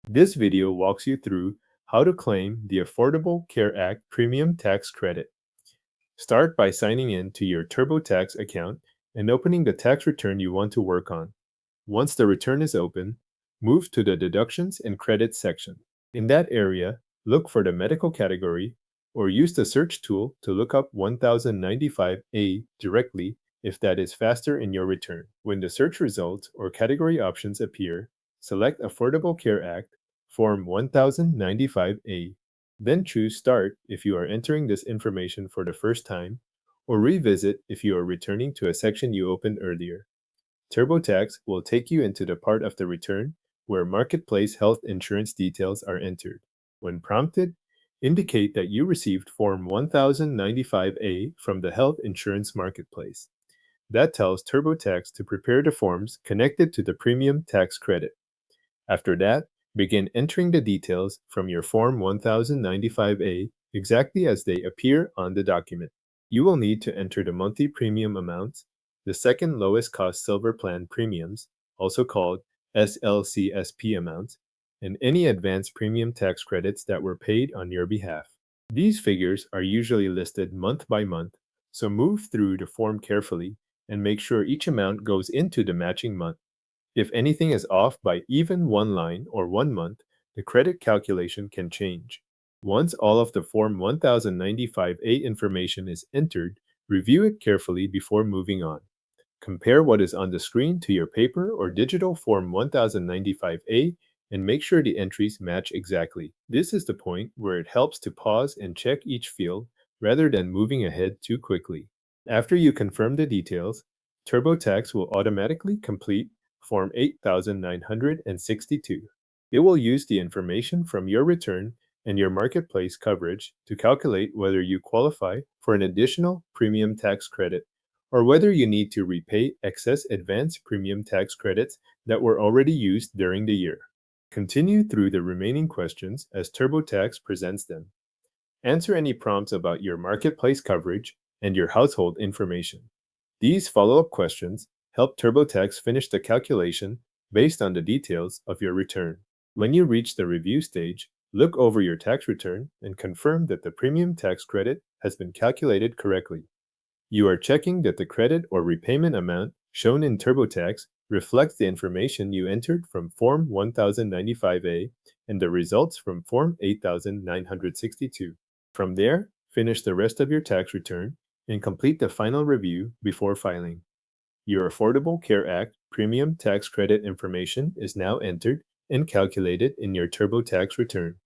This video walks you through how to claim the Affordable Care Act Premium Tax Credit. Start by signing in to your TurboTax account and opening the tax return you want to work on. Once the return is open, move to the Deductions and Credits section. In that area, look for the medical category or use the search tool to look up 1095A directly if that is faster in your return. When the search results or category options appear, select Affordable Care Act Form 1095A. Then choose Start if you are entering this information for the first time, or Revisit if you are returning to a section you opened earlier. TurboTax will take you into the part of the return where marketplace health insurance details are entered. When prompted, indicate that you received Form 1095A from the Health Insurance Marketplace. That tells TurboTax to prepare the forms connected to the premium tax credit. After that, begin entering the details from your Form 1095A exactly as they appear on the document. You will need to enter the monthly premium amounts, the second lowest cost silver plan premiums, also called SLCSP amounts, and any advance premium tax credits that were paid on your behalf. These figures are usually listed month by month, so move through the form carefully and make sure each amount goes into the matching month. If anything is off by even one line or 1 month, the credit calculation can change. Once all of the Form 1095A information is entered, review it carefully before moving on. Compare what is on the screen to your paper or digital Form 1095A and make sure the entries match exactly. This is the point where it helps to pause and check each field rather than moving ahead too quickly. After you confirm the details, TurboTax will automatically complete Form 8962. It will use the information from your return and your marketplace coverage to calculate whether you qualify for an additional premium tax credit or whether you need to repay excess advance premium tax credits that were already used during the year. Continue through the remaining questions as TurboTax presents them. Answer any prompts about your marketplace coverage and your household information. These follow-up questions help TurboTax finish the calculation based on the details of your return. When you reach the review stage, look over your tax return and confirm that the premium tax credit has been calculated correctly. You are checking that the credit or repayment amount shown in TurboTax reflects the information you entered from Form 1095A and the results from Form 8962. From there, finish the rest of your tax return and complete the final review before filing. Your Affordable Care Act premium tax credit information is now entered and calculated in your TurboTax return.